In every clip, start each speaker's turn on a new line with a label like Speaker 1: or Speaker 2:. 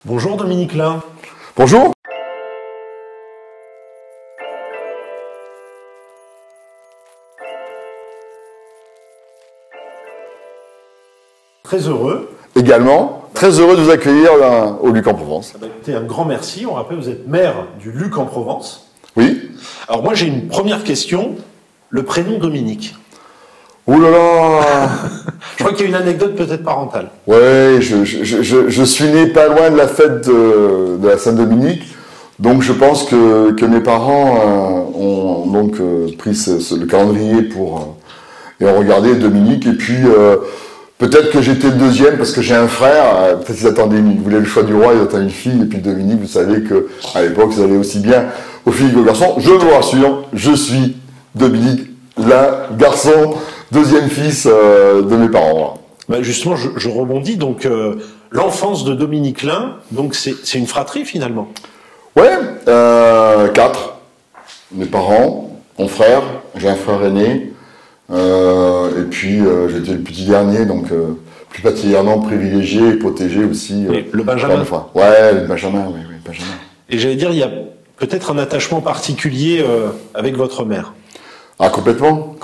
Speaker 1: Bonjour Dominique Lin.
Speaker 2: Bonjour.
Speaker 1: Très heureux.
Speaker 2: Également, très heureux de vous accueillir au Luc en Provence.
Speaker 1: Écoutez, un grand merci. On rappelle, vous êtes maire du Luc en Provence.
Speaker 2: Oui.
Speaker 1: Alors moi j'ai une première question. Le prénom Dominique.
Speaker 2: Ouh là là.
Speaker 1: Je crois qu'il y a une anecdote peut-être parentale.
Speaker 2: Ouais, je suis né pas loin de la fête de la Saint-Dominique, donc je pense que mes parents ont donc pris le calendrier et ont regardé Dominique, et puis peut-être que j'étais le deuxième parce que j'ai un frère, peut-être ils voulaient le choix du roi, ils attendaient une fille, et puis Dominique, vous savez que à l'époque ça allait aussi bien aux filles qu'aux garçons. Je vous rassure, je suis Dominique, garçon, deuxième fils de mes parents.
Speaker 1: Bah justement, je rebondis. Donc, l'enfance de Dominique Lin, donc c'est une fratrie finalement.
Speaker 2: Ouais, 4. Mes parents, mon frère, j'ai un frère aîné, et puis j'étais le petit dernier, donc plus particulièrement privilégié et protégé aussi.
Speaker 1: Le Benjamin.
Speaker 2: Ouais, le Benjamin, oui, Benjamin.
Speaker 1: Et j'allais dire, il y a peut-être un attachement particulier avec votre mère.
Speaker 2: Ah, complètement.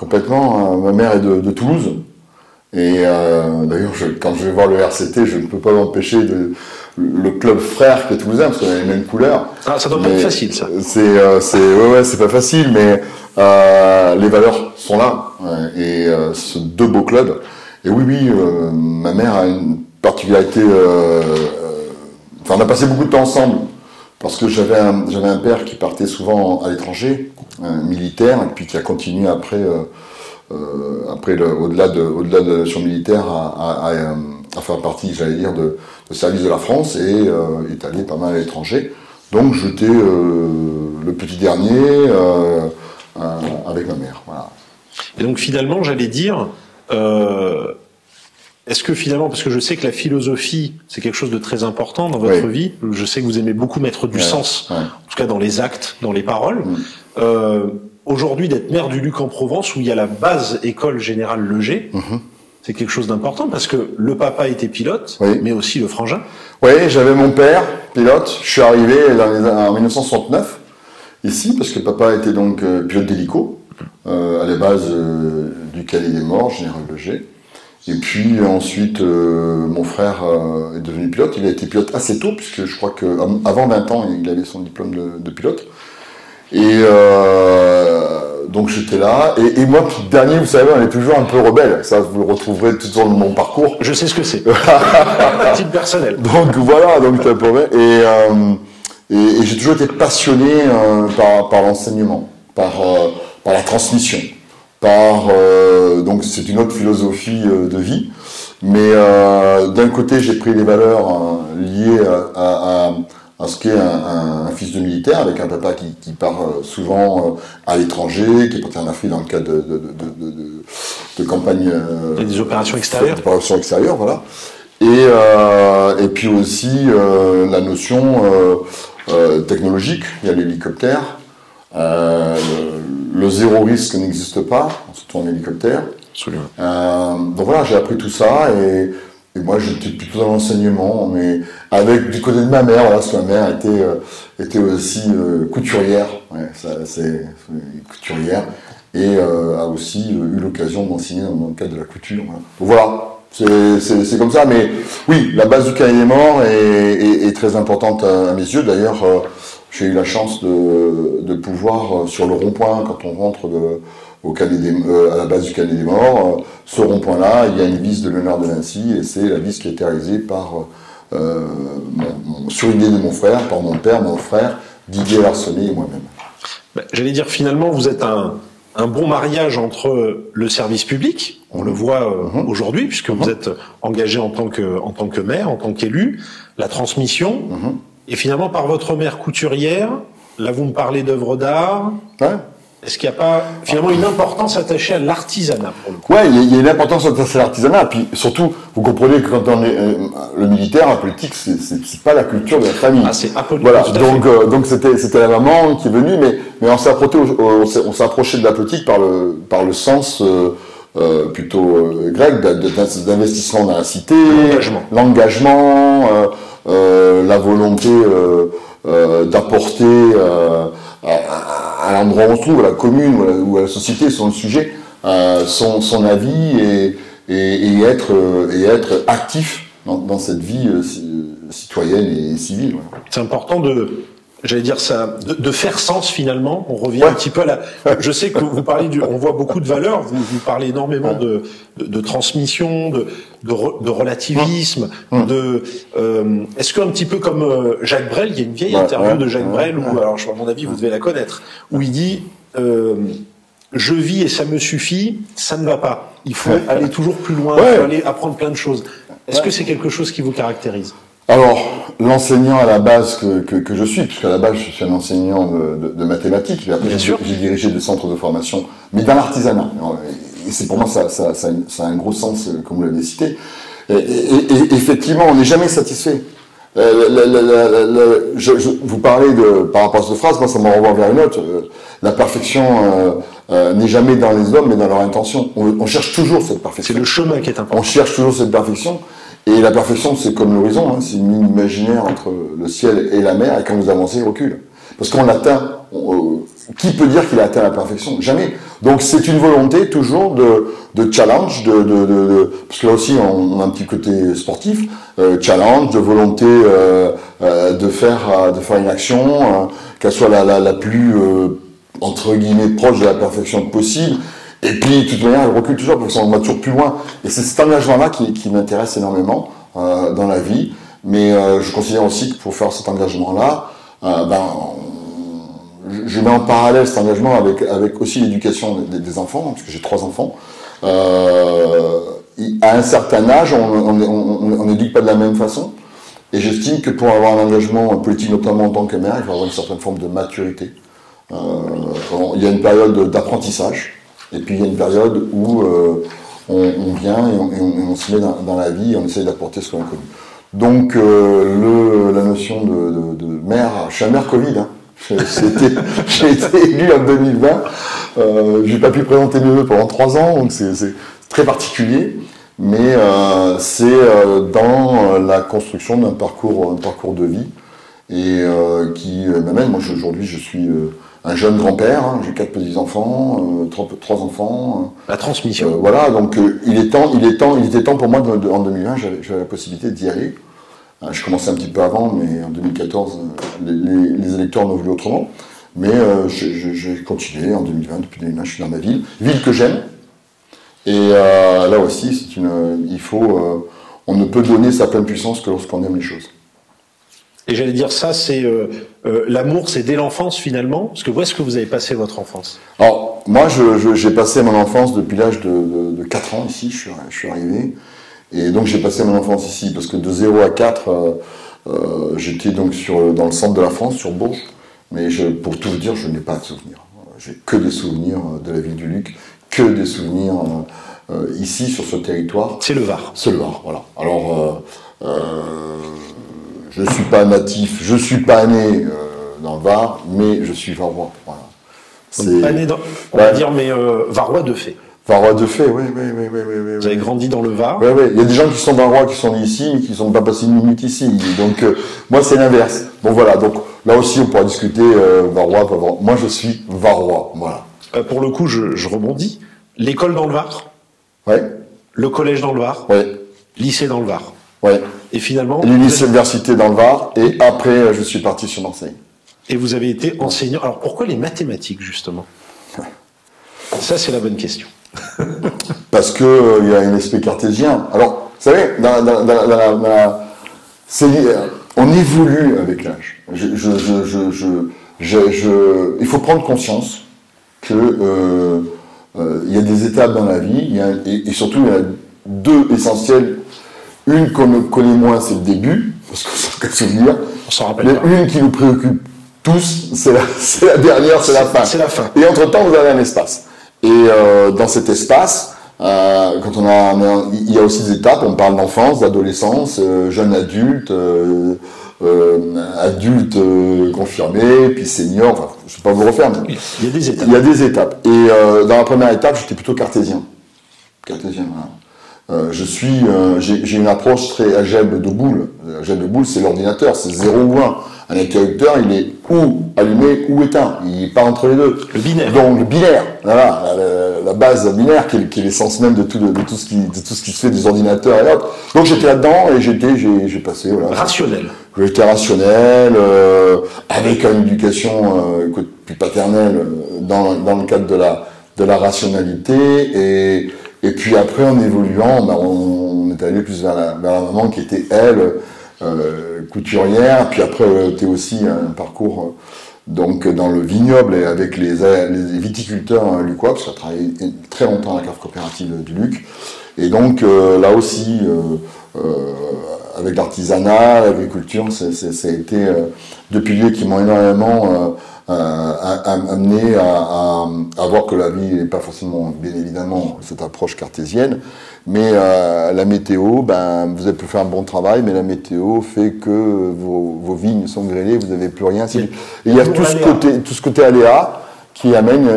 Speaker 2: Ma mère est de Toulouse. Et d'ailleurs, quand je vais voir le RCT, je ne peux pas m'empêcher le club frère qui est toulousain, parce qu'on a les mêmes couleurs.
Speaker 1: Ah, ça doit pas être facile, ça.
Speaker 2: C'est pas facile, mais les valeurs sont là. Et ce deux beaux clubs. Et oui, ma mère a une particularité. Enfin, on a passé beaucoup de temps ensemble. Parce que j'avais un père qui partait souvent à l'étranger, militaire, et puis qui a continué après au-delà de la nation militaire à faire partie, j'allais dire, de service de la France, et est allé pas mal à l'étranger. Donc j'étais le petit dernier avec ma mère. Voilà.
Speaker 1: Et donc finalement, j'allais dire, est-ce que finalement, parce que je sais que la philosophie, c'est quelque chose de très important dans votre vie, je sais que vous aimez beaucoup mettre du sens, en tout cas dans les actes, dans les paroles. Aujourd'hui, d'être maire du Luc en Provence, où il y a la base école générale Leger, c'est quelque chose d'important, parce que le papa était pilote, mais aussi le frangin.
Speaker 2: Oui, j'avais mon père, pilote. Je suis arrivé en 1969, ici, parce que papa était donc pilote d'hélico, à la base du Calais des Morts, général Leger. Et puis ensuite, mon frère est devenu pilote. Il a été pilote assez tôt, puisque je crois qu'avant 20 ans, il avait son diplôme de pilote. Et donc j'étais là. Et moi, petit dernier, vous savez, on est toujours un peu rebelle. Ça, vous le retrouverez tout au long de mon parcours.
Speaker 1: Je sais ce que c'est. À titre personnel.
Speaker 2: Donc voilà, donc t'as pas mal. Et j'ai toujours été passionné par l'enseignement, par la transmission. Donc c'est une autre philosophie de vie, mais d'un côté j'ai pris des valeurs liées à ce qu'est un fils de militaire, avec un papa qui part souvent à l'étranger, qui est parti en Afrique dans le cadre de campagnes,
Speaker 1: des opérations extérieures.
Speaker 2: Des opérations extérieures, voilà. Et puis aussi la notion technologique. Il y a l'hélicoptère. Le zéro risque n'existe pas, surtout en hélicoptère.
Speaker 1: Absolument.
Speaker 2: Donc voilà, j'ai appris tout ça, et moi j'étais plutôt dans l'enseignement, mais avec du côté de ma mère, voilà, parce que ma mère était aussi couturière, c'est couturière, et a aussi eu l'occasion d'enseigner dans le cadre de la couture. Voilà. C'est comme ça, mais oui, la base du Calais des Morts est très importante à mes yeux. D'ailleurs, j'ai eu la chance de pouvoir, sur le rond-point, quand on rentre à la base du Calais des Morts, ce rond-point-là, il y a une vis de Léonard de Vinci, et c'est la vis qui a été réalisée sur une idée de mon frère, par mon père, mon frère, Didier Larsonnet et moi-même.
Speaker 1: J'allais dire, finalement, vous êtes un bon mariage entre le service public, on le voit aujourd'hui, puisque vous êtes engagé en tant que maire, en tant qu'élu, la transmission, et finalement par votre mère couturière, là vous me parlez d'œuvres d'art, est-ce qu'il n'y a pas finalement une importance attachée à l'artisanat pour le coup?
Speaker 2: Ouais, il y a une importance attachée à l'artisanat, puis surtout, vous comprenez que quand on est le militaire, la politique, c'est pas la culture de la famille.
Speaker 1: Ah, c'est absolument.
Speaker 2: Voilà, donc c'était la maman qui est venue, mais on s'est approché de la politique par le sens plutôt grec d'investissement dans la cité, l'engagement, la volonté d'apporter à l'endroit où on se trouve, à la commune ou à la société sur le sujet, son avis et être actif dans cette vie citoyenne et civile. Ouais.
Speaker 1: C'est important j'allais dire ça, de faire sens finalement. On revient un petit peu à je sais que vous parlez on voit beaucoup de valeurs. Vous parlez énormément de transmission, de relativisme, est-ce qu'un petit peu comme Jacques Brel, il y a une vieille interview de Jacques Brel où, alors à mon avis vous devez la connaître, où il dit je vis et ça me suffit, ça ne va pas. Il faut aller toujours plus loin, il faut aller apprendre plein de choses. Est-ce que c'est quelque chose qui vous caractérise?
Speaker 2: Alors, l'enseignant à la base que je suis, puisqu'à la base je suis un enseignant de mathématiques, et après j'ai dirigé des centres de formation, mais dans l'artisanat. Et c'est pour moi ça a un gros sens, comme vous l'avez cité. Et effectivement, on n'est jamais satisfait. Vous parlez par rapport à cette phrase, moi ça m'en renvoie vers une autre. La perfection n'est jamais dans les hommes, mais dans leur intention. On cherche toujours cette perfection.
Speaker 1: C'est le chemin qui est important.
Speaker 2: On cherche toujours cette perfection. Et la perfection, c'est comme l'horizon, c'est une ligne imaginaire entre le ciel et la mer, et quand vous avancez, il recule. Parce qu'on atteint, qui peut dire qu'il a atteint la perfection? Jamais. Donc c'est une volonté toujours de challenge, parce que là aussi on a un petit côté sportif, challenge, de volonté de faire une action, qu'elle soit la plus, entre guillemets, proche de la perfection possible. Et puis, de toute manière, elle recule toujours parce qu'on va toujours plus loin. Et c'est cet engagement-là qui m'intéresse énormément dans la vie. Mais je considère aussi que pour faire cet engagement-là, je mets en parallèle cet engagement avec aussi l'éducation des enfants, parce que j'ai 3 enfants. À un certain âge, on n'éduque pas de la même façon. Et j'estime que pour avoir un engagement politique, notamment en tant que maire, il faut avoir une certaine forme de maturité. Il y a une période d'apprentissage. Et puis il y a une période où on vient et on se met dans la vie et on essaye d'apporter ce qu'on a connu. Donc la notion de maire, je suis un maire Covid, hein. J'ai été élu en 2020, j'ai pas pu présenter mes vœux pendant 3 ans, donc c'est très particulier, mais c'est dans la construction d'un parcours de vie et qui m'amène. Moi aujourd'hui je suis un jeune grand-père, hein, j'ai 4 petits-enfants, 3 enfants.
Speaker 1: La transmission.
Speaker 2: Voilà, donc il était temps pour moi, en 2020, j'avais la possibilité d'y aller. Je commençais un petit peu avant, mais en 2014, les électeurs n'ont voulu autrement. Mais j'ai continué en 2020, depuis 2020, je suis dans ma ville que j'aime. Et là aussi, on ne peut donner sa pleine puissance que lorsqu'on aime les choses.
Speaker 1: Et j'allais dire ça, c'est l'amour, c'est dès l'enfance finalement, parce que où est-ce que vous avez passé votre enfance?
Speaker 2: Alors moi, j'ai passé mon enfance depuis l'âge de 4 ans ici. Je suis arrivé, et donc j'ai passé mon enfance ici parce que de 0 à 4, j'étais donc dans le centre de la France, sur Bourges. Mais pour tout vous dire, je n'ai pas de souvenirs. J'ai que des souvenirs de la ville du Luc, que des souvenirs ici sur ce territoire.
Speaker 1: C'est le Var.
Speaker 2: C'est le Var, voilà. Alors. Je suis pas natif, je suis pas né dans le Var, mais je suis varois. Voilà.
Speaker 1: Donc, pas né on va dire, mais varois de fait.
Speaker 2: Varois de fait, oui.
Speaker 1: Vous avez grandi dans le Var.
Speaker 2: Oui. Il y a des gens qui sont varois, qui sont nés ici, mais qui ne sont pas passés une minute ici. Donc moi c'est l'inverse. Bon voilà, donc là aussi on pourra discuter varois, pas varois. Moi je suis varois, voilà.
Speaker 1: Pour le coup, je rebondis. L'école dans le Var.
Speaker 2: Oui.
Speaker 1: Le collège dans le Var.
Speaker 2: Oui.
Speaker 1: Lycée dans le Var.
Speaker 2: Oui.
Speaker 1: Et finalement...
Speaker 2: L'université dans le Var, et après, je suis parti sur Marseille.
Speaker 1: Et vous avez été enseignant. Alors, pourquoi les mathématiques, justement? Ça, c'est la bonne question.
Speaker 2: Parce que il y a un aspect cartésien. Alors, vous savez, on évolue avec l'âge. Il faut prendre conscience que il y a des étapes dans la vie, et surtout, il y a 2 essentielles. Une qu'on connaît moins, c'est le début, parce qu'on s'en peut souvenir.
Speaker 1: On s'en rappelle.
Speaker 2: Mais une qui nous préoccupe tous, c'est la dernière, c'est la fin.
Speaker 1: C'est la fin.
Speaker 2: Et entre-temps, vous avez un espace. Et dans cet espace, il y a aussi des étapes. On parle d'enfance, d'adolescence, jeune adulte, adulte confirmé, puis senior. Enfin, je ne vais pas vous refaire. Mais
Speaker 1: il y a des étapes.
Speaker 2: Il y a des étapes. Et dans la première étape, j'étais plutôt cartésien. Voilà. J'ai une approche très algèbre de boule. Algèbre de boule, c'est l'ordinateur, c'est 0 ou 1. Un interrupteur, il est ou allumé ou éteint. Il n'est pas entre les deux.
Speaker 1: Le binaire.
Speaker 2: Donc le binaire, voilà, la base binaire qui est l'essence même de tout ce qui se fait des ordinateurs et autres. Donc j'étais là-dedans et j'ai passé. Voilà,
Speaker 1: rationnel.
Speaker 2: J'étais rationnel, avec une éducation plus paternelle dans le cadre de la rationalité et puis après en évoluant, on est allé plus vers la maman qui était elle. Couturière, puis après tu aussi un parcours donc dans le vignoble et avec les viticulteurs lucquois, parce que j'ai travaillé très longtemps à la cave coopérative du Luc, et donc là aussi avec l'artisanat, l'agriculture, ça a été deux piliers qui m'ont énormément amené à voir que la vie n'est pas forcément, bien évidemment, cette approche cartésienne, mais la météo, vous avez pu faire un bon travail, mais la météo fait que vos vignes sont grêlées, vous n'avez plus rien. Et il y a tout ce côté aléa qui amène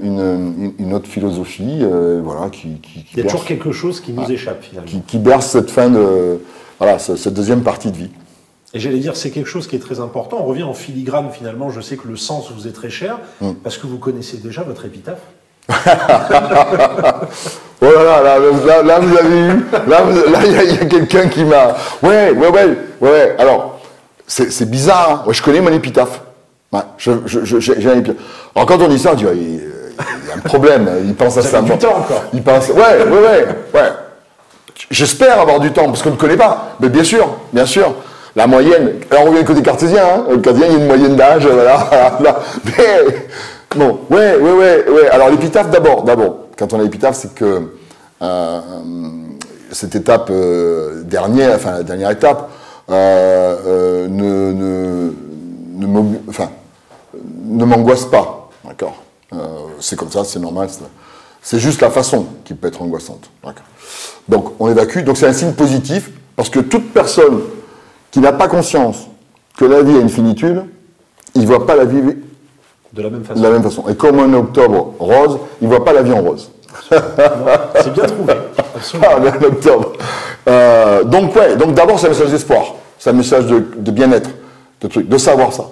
Speaker 2: une autre philosophie, voilà,
Speaker 1: il y a toujours quelque chose qui nous échappe finalement.
Speaker 2: Qui berce cette fin cette deuxième partie de vie.
Speaker 1: Et j'allais dire, c'est quelque chose qui est très important. On revient en filigrane finalement. Je sais que le sens vous est très cher parce que vous connaissez déjà votre épitaphe.
Speaker 2: Oh là, là vous avez eu. Là, il y a quelqu'un qui m'a. Ouais. Alors, c'est bizarre. Hein. Ouais, je connais mon épitaphe. Ouais, j'ai un épitaphe. Alors, quand on dit ça, on dit, il y a un problème. Il pense à ça.
Speaker 1: Du temps encore.
Speaker 2: Il pense. Ouais. J'espère avoir du temps parce qu'on ne connaît pas. Mais bien sûr. La moyenne. Alors, on revient du côté cartésien. Hein. Le cartésien, il y a une moyenne d'âge. Voilà. Mais, bon, ouais. Alors, l'épitaphe, d'abord. Quand on a l'épitaphe, c'est que cette étape la dernière étape, ne m'angoisse pas. D'accord. C'est comme ça, c'est normal. C'est juste la façon qui peut être angoissante. D'accord. Donc, on évacue. Donc, c'est un signe positif parce que toute personne qui n'a pas conscience que la vie a une finitude, il ne voit pas la vie
Speaker 1: de la même façon.
Speaker 2: Et comme un octobre rose, il ne voit pas la vie en rose.
Speaker 1: C'est bien trouvé. Absolument.
Speaker 2: En octobre. Donc d'abord, c'est un message d'espoir. C'est un message de bien-être, de savoir ça.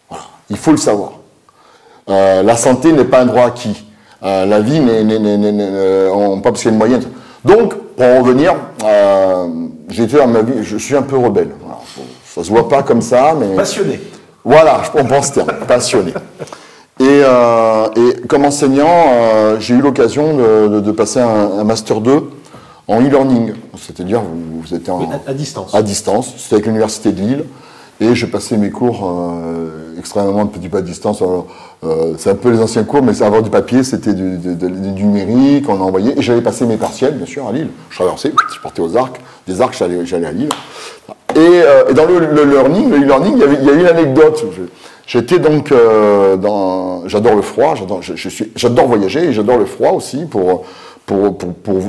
Speaker 2: Voilà. Il faut le savoir. La santé n'est pas un droit acquis. La vie pas parce qu'il y a une moyenne. Donc, pour en revenir, j'ai été dans ma vie, je suis un peu rebelle. Voilà. Ça se voit pas comme ça, mais...
Speaker 1: Passionné.
Speaker 2: Voilà, on pense ce terme, passionné. Et comme enseignant, j'ai eu l'occasion de passer un Master 2 en e-learning. C'est-à-dire, vous étiez
Speaker 1: à distance.
Speaker 2: À distance, c'était avec l'Université de Lille. Et je passais mes cours extrêmement petit peu à distance. C'est un peu les anciens cours, mais c'est avoir du papier, c'était du numérique, on envoyait. Et j'allais passer mes partiels, bien sûr, à Lille. Je traversais, je partais aux Arcs. Des Arcs, j'allais à Lille. Et dans le e-learning, il y a eu une anecdote. J'étais donc j'adore le froid, j'adore voyager et j'adore le froid aussi pour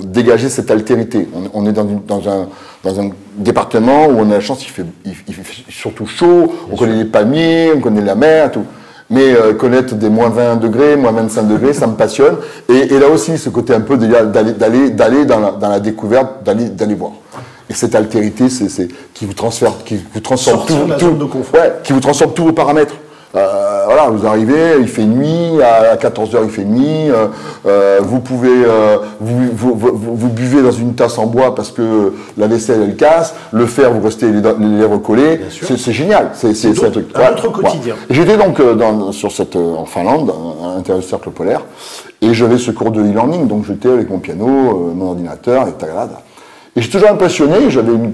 Speaker 2: dégager cette altérité. On est dans un département où on a la chance, il fait surtout chaud, on connaît les palmiers, on connaît la mer, tout. Mais connaître des moins 20 degrés, moins 25 degrés, ça me passionne. Et là aussi, ce côté un peu d'aller dans la découverte, d'aller voir. Et cette altérité, c'est qui vous transforme qui vous transforme tous vos paramètres. Voilà, vous arrivez, il fait nuit, à 14h il fait nuit, vous pouvez, vous buvez dans une tasse en bois parce que la vaisselle elle casse, le fer vous restez les lèvres collées, c'est génial, c'est un truc.
Speaker 1: Un autre quotidien.
Speaker 2: Ouais. J'étais donc en Finlande, à l'intérieur du cercle polaire, et j'avais ce cours de e-learning, donc j'étais avec mon piano, mon ordinateur, et tagalade. Et j'étais toujours impressionné, j'avais une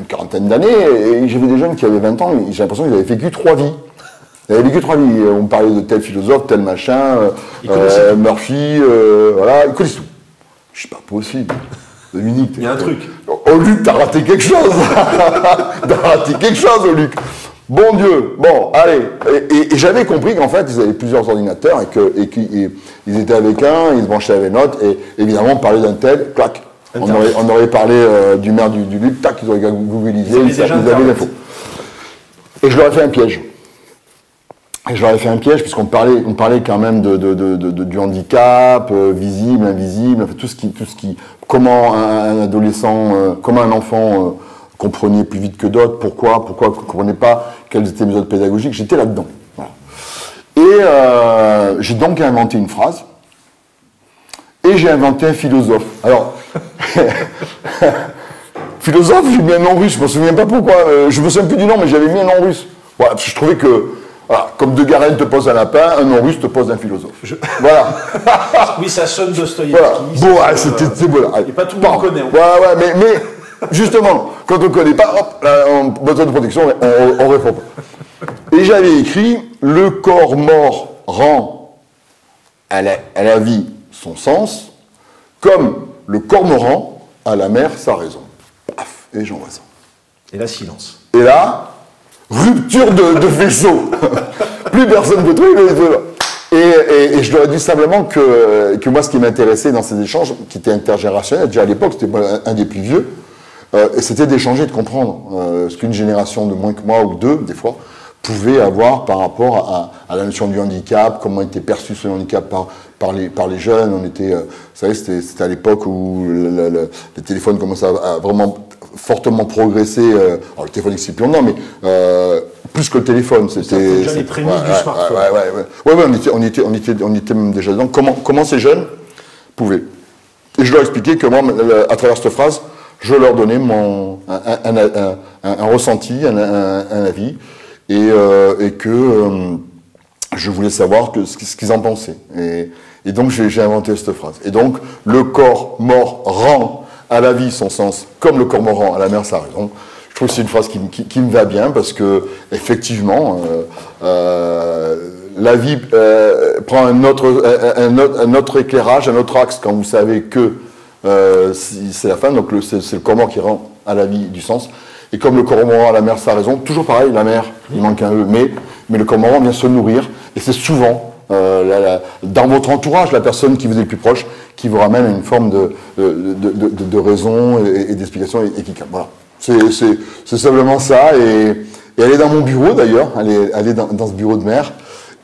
Speaker 2: quarantaine d'années, et j'avais des jeunes qui avaient 20 ans, et j'ai l'impression qu'ils avaient vécu 3 vies. Il avait vécu 3 vies. On me parlait de tel philosophe, tel machin, Murphy, voilà, il connaît tout. Je suis pas possible. Dominique.
Speaker 1: Il y a un truc.
Speaker 2: Oh Luc, t'as raté quelque chose. T'as raté quelque chose, Luc. Bon Dieu. Bon, allez. Et j'avais compris qu'en fait, ils avaient plusieurs ordinateurs et qu'ils étaient avec un, ils se branchaient avec l'autre, et évidemment, on parlait d'un tel, clac. On aurait parlé du maire du Luc, tac, ils auraient googlisé, ils avaient l'info. Et je leur ai fait un piège. Et je leur ai fait un piège, puisqu'on parlait quand même du handicap, visible, invisible, tout ce qui, comment un adolescent, comment un enfant comprenait plus vite que d'autres, pourquoi ne comprenait pas, quelles étaient les méthodes pédagogiques, j'étais là-dedans. Voilà. Et j'ai donc inventé une phrase, et j'ai inventé un philosophe. Alors, philosophe, j'ai mis un nom russe, je me souviens pas pourquoi, je me souviens plus du nom, mais j'avais mis un nom russe. Voilà, parce que je trouvais que, voilà, comme De Garenne te pose un lapin, un nom russe te pose un philosophe. Voilà.
Speaker 1: Oui, ça sonne Dostoïevski.
Speaker 2: Voilà. Bon, c'était voilà.
Speaker 1: Et pas tout le monde connaît.
Speaker 2: Ouais, mais justement, quand on ne connaît pas, hop, là, on a besoin de protection, on répond pas. Et j'avais écrit « Le corps mort rend à la vie son sens, comme le cormoran à la mer sa raison. » Paf, et j'envoie ça.
Speaker 1: Et là, silence.
Speaker 2: Et là, rupture de vaisseau. Plus personne ne peut trouver. Et je leur ai dit simplement que moi, ce qui m'intéressait dans ces échanges, qui étaient intergénérationnels, déjà à l'époque, c'était un des plus vieux, c'était d'échanger et de comprendre ce qu'une génération de moins que moi, ou deux, des fois, pouvait avoir par rapport à la notion du handicap, comment était perçu ce handicap par les jeunes. On était, vous savez, c'était à l'époque où les téléphones commençaient à vraiment fortement progresser. Alors le téléphone n'existe plus, non, mais plus que le téléphone. C'était
Speaker 1: déjà les prémices du smartphone.
Speaker 2: Ouais, on était même déjà dedans. Comment ces jeunes pouvaient. Et je leur expliquais que moi, à travers cette phrase, je leur donnais un ressenti, un avis, et que je voulais savoir ce qu'ils en pensaient. Et donc j'ai inventé cette phrase. Et donc, le corps mort rend à la vie son sens, comme le cormoran à la mer sa raison. Je trouve que c'est une phrase qui me va bien, parce que effectivement, la vie prend un autre éclairage, un autre axe, quand vous savez que c'est la fin, donc c'est le corps mort qui rend à la vie du sens. Et comme le cormoran à la mer sa raison, toujours pareil, la mer, il manque un E, mais le cormoran vient se nourrir, et c'est souvent dans votre entourage, la personne qui vous est le plus proche, qui vous ramène à une forme de raison et d'explication et qui capte. Voilà. C'est simplement ça, et elle est dans mon bureau d'ailleurs, elle est dans ce bureau de mer,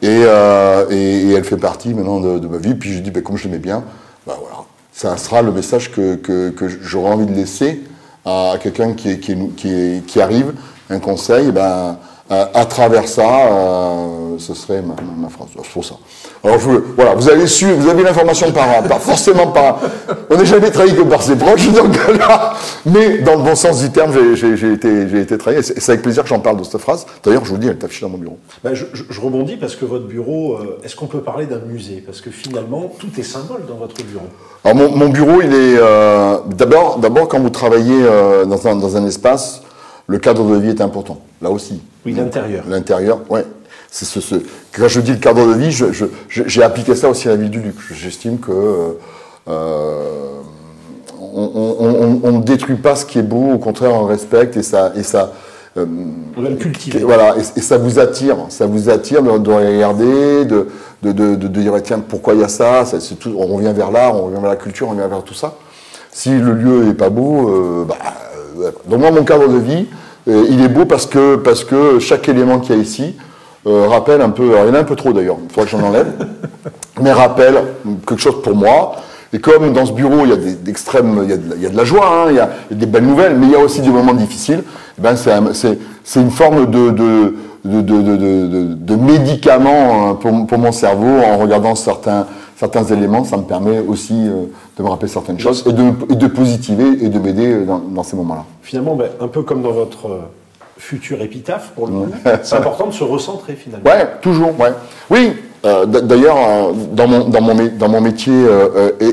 Speaker 2: et elle fait partie maintenant de ma vie. Puis je dis, comme je l'aimais bien, voilà, ça sera le message que j'aurais envie de laisser à quelqu'un qui arrive, un conseil, à travers ça, ce serait ma phrase. C'est pour ça. Alors voilà, vous avez l'information forcément par. On n'est jamais trahi que par ses proches, donc là, mais dans le bon sens du terme, j'ai été trahi. Et c'est avec plaisir que j'en parle de cette phrase. D'ailleurs, je vous le dis, elle est affichée dans mon bureau.
Speaker 1: Je rebondis parce que votre bureau, est-ce qu'on peut parler d'un musée? Parce que finalement, tout est symbole dans votre bureau.
Speaker 2: Alors mon bureau, il est d'abord quand vous travaillez dans un espace, le cadre de vie est important. Là aussi.
Speaker 1: Oui, l'intérieur.
Speaker 2: L'intérieur, ouais. Quand je dis le cadre de vie, j'ai appliqué ça aussi à la ville du Luc. J'estime que on ne détruit pas ce qui est beau, au contraire, on respecte et ça.
Speaker 1: On va le cultiver.
Speaker 2: Voilà, et ça vous attire de regarder, de dire tiens, pourquoi il y a ça, c'est tout, on revient vers l'art, on revient vers la culture, on revient vers tout ça. Si le lieu n'est pas beau, donc moi mon cadre de vie, il est beau parce que chaque élément qu'il y a ici rappelle un peu, alors il y en a un peu trop d'ailleurs, il faudra que j'en enlève, mais rappelle quelque chose pour moi. Et comme dans ce bureau, il y a d'extrêmes, il y a de la joie, il y a des belles nouvelles, mais il y a aussi des moments difficiles. C'est une forme de médicament pour mon cerveau. En regardant certains éléments, ça me permet aussi de me rappeler certaines choses et de positiver et de m'aider dans ces moments-là.
Speaker 1: Finalement, un peu comme dans votre futur épitaphe, pour le coup, c'est important de se recentrer finalement.
Speaker 2: Ouais, toujours, ouais. Oui. D'ailleurs, dans mon métier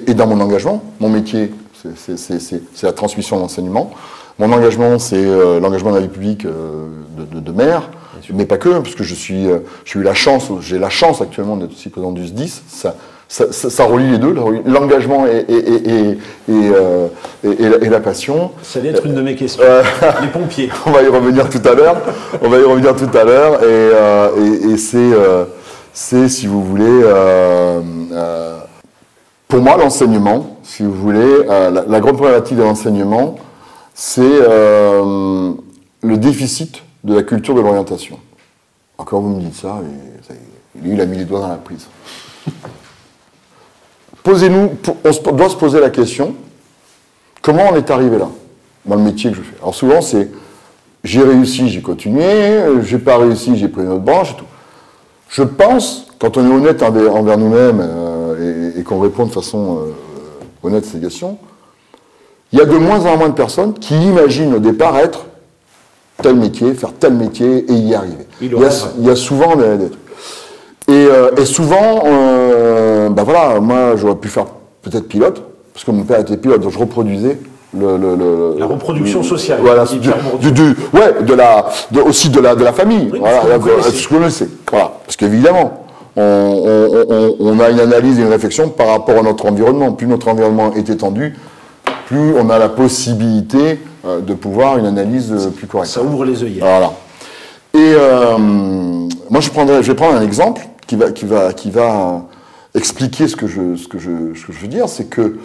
Speaker 2: et dans mon engagement, mon métier, c'est la transmission de l'enseignement. Mon engagement, c'est l'engagement de la vie publique de maire, mais pas que, parce que j'ai la chance actuellement d'être aussi président du SDIS. Ça relie les deux, l'engagement et la passion. Ça allait
Speaker 1: être une de mes questions. Les pompiers.
Speaker 2: On va y revenir tout à l'heure. Et c'est, si vous voulez, pour moi, l'enseignement, si vous voulez, la grande problématique de l'enseignement, c'est le déficit de la culture de l'orientation. Encore vous me dites ça, et lui, il a mis les doigts dans la prise. Posez-nous, on doit se poser la question, comment on est arrivé là, dans le métier que je fais. Alors souvent, c'est, j'ai réussi, j'ai continué, j'ai pas réussi, j'ai pris une autre branche et tout. Je pense, quand on est honnête envers nous-mêmes et qu'on répond de façon honnête à ces questions, il y a de moins en moins de personnes qui imaginent au départ être tel métier, faire tel métier et y arriver. Il y a souvent des trucs. Et souvent, ben voilà, moi j'aurais pu faire peut-être pilote, parce que mon père était pilote, donc je reproduisais
Speaker 1: la reproduction sociale.
Speaker 2: Voilà, aussi de la famille. Oui, voilà, ce que je sais. Voilà, parce qu'évidemment, on a une analyse et une réflexion par rapport à notre environnement. Plus notre environnement est étendu, plus on a la possibilité de pouvoir une analyse plus correcte.
Speaker 1: Ça ouvre les œillères.
Speaker 2: Voilà. Et moi, je vais prendre un exemple qui va expliquer ce que je veux dire. C'est que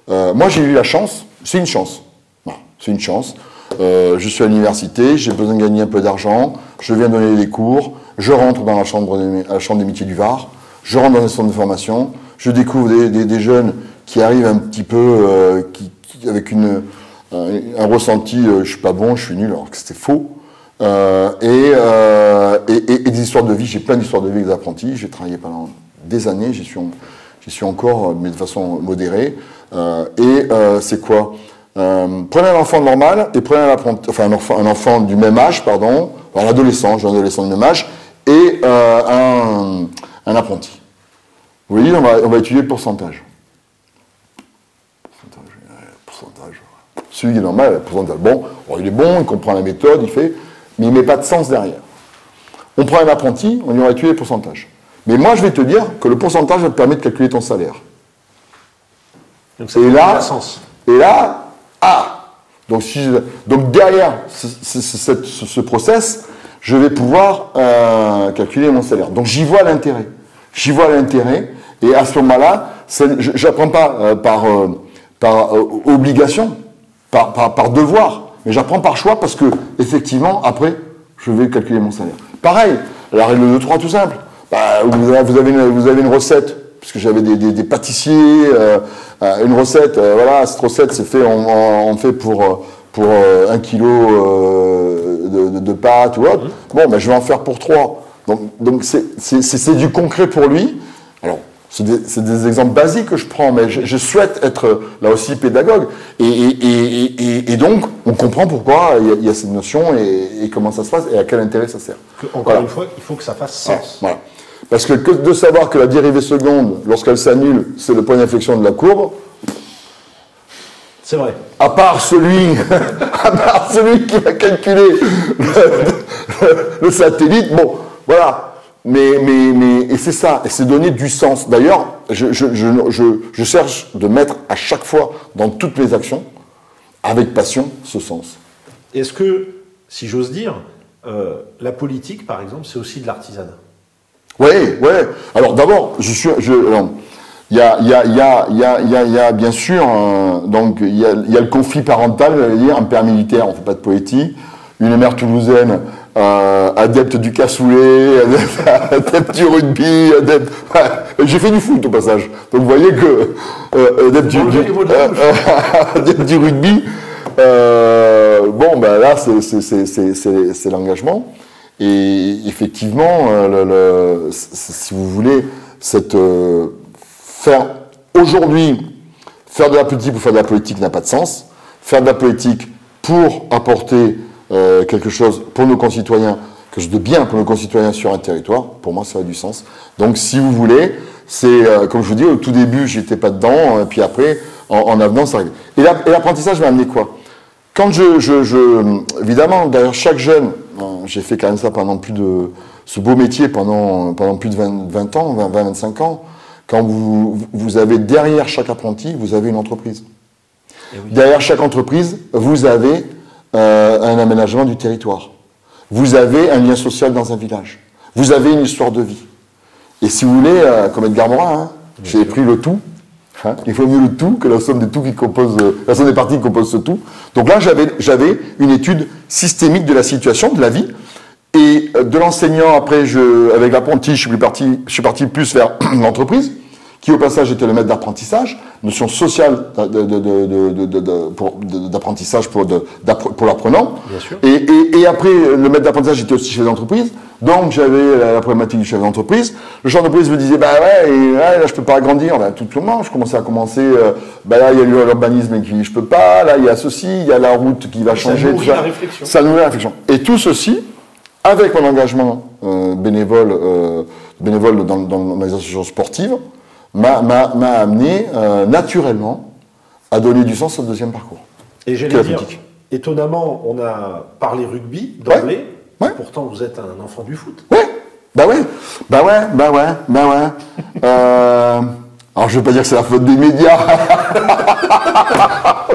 Speaker 2: moi, j'ai eu la chance, c'est une chance. Voilà, c'est une chance. Je suis à l'université, j'ai besoin de gagner un peu d'argent, je viens donner des cours, je rentre dans la chambre des métiers du Var, je rentre dans un centre de formation, je découvre des jeunes qui arrivent un petit peu avec un ressenti, je suis pas bon, je suis nul, alors que c'était faux. Et des histoires de vie, j'ai plein d'histoires de vie avec des apprentis, j'ai travaillé pendant des années, j'y suis encore, mais de façon modérée. C'est quoi prenez un enfant normal et prenez un enfant du même âge, pardon, un adolescent du même âge, et un apprenti. Vous voyez, on va étudier le pourcentage. Celui qui est normal, le pourcentage. Bon, il est bon, il comprend la méthode, il fait, mais il ne met pas de sens derrière. On prend un apprenti, on lui va étudier le pourcentage. Mais moi, je vais te dire que le pourcentage va te permettre de calculer ton salaire.
Speaker 1: Donc ça n'a sens.
Speaker 2: Et là, donc derrière ce process, je vais pouvoir calculer mon salaire. Donc j'y vois l'intérêt. Et à ce moment-là, je n'apprends pas par obligation, par devoir, mais j'apprends par choix parce que, effectivement, après, je vais calculer mon salaire. Pareil, la règle de 3, tout simple. Vous avez une recette, puisque j'avais des pâtissiers, une recette, voilà, cette recette, c'est fait, on fait pour 1 kilo de pâtes ou autre. Bon, je vais en faire pour 3. Donc c'est du concret pour lui. Alors, c'est des exemples basiques que je prends, mais je souhaite être là aussi pédagogue. Et donc, on comprend pourquoi il y a cette notion et comment ça se passe et à quel intérêt ça sert.
Speaker 1: Encore une fois, il faut que ça fasse sens.
Speaker 2: Voilà. Parce que de savoir que la dérivée seconde, lorsqu'elle s'annule, c'est le point d'inflexion de la courbe.
Speaker 1: C'est vrai.
Speaker 2: À part celui qui va calculer le satellite, bon, voilà. Mais c'est ça, et c'est donner du sens. D'ailleurs, je cherche de mettre à chaque fois, dans toutes mes actions, avec passion, ce sens.
Speaker 1: Est-ce que, si j'ose dire, la politique, par exemple, c'est aussi de l'artisanat?
Speaker 2: Oui. Alors d'abord, il y a bien sûr, donc il y a le conflit parental, j'allais dire, un père militaire, on ne fait pas de poétique, une mère toulousaine, adepte du cassoulet, adepte du rugby, j'ai fait du foot au passage, donc vous voyez que adepte du rugby, là c'est l'engagement. Et effectivement, si vous voulez, aujourd'hui, faire de la politique pour faire de la politique n'a pas de sens. Faire de la politique pour apporter quelque chose pour nos concitoyens, quelque chose de bien pour nos concitoyens sur un territoire, pour moi, ça a du sens. Donc, si vous voulez, c'est, comme je vous dis, au tout début, j'étais pas dedans, et puis après, en avenant, ça arrive. Et l'apprentissage m'a amené quoi? Quand évidemment, derrière chaque jeune, j'ai fait quand même ça pendant ce beau métier pendant plus de 20 ans, 25 ans, quand vous avez derrière chaque apprenti, vous avez une entreprise. Oui. Derrière chaque entreprise, vous avez un aménagement du territoire. Vous avez un lien social dans un village. Vous avez une histoire de vie. Et si vous voulez, comme Edgar Morin, j'ai pris le tout. Il faut mieux le tout que la somme des tout la somme des parties qui composent ce tout. Donc là, j'avais une étude systémique de la situation, de la vie, Et de l'enseignant, après, avec l'apprenti, je suis parti plus vers l'entreprise, qui au passage était le maître d'apprentissage, notion sociale d'apprentissage pour l'apprenant. Et après, le maître d'apprentissage était aussi chef d'entreprise. Donc j'avais la problématique du chef d'entreprise. Le chef d'entreprise me disait, bah ouais, et là je peux pas agrandir. Là, tout le monde, je commençais à commencer, bah là il y a l'urbanisme qui je peux pas, là il y a ceci, il y a la route qui va changer. Ça nourrit la réflexion. Et tout ceci, avec mon engagement bénévole dans les associations sportives, m'a amené naturellement à donner du sens au deuxième parcours.
Speaker 1: Et j'allais dire, étonnamment, on a parlé rugby d'emblée, pourtant vous êtes un enfant du foot.
Speaker 2: Alors je vais pas dire que c'est la faute des médias.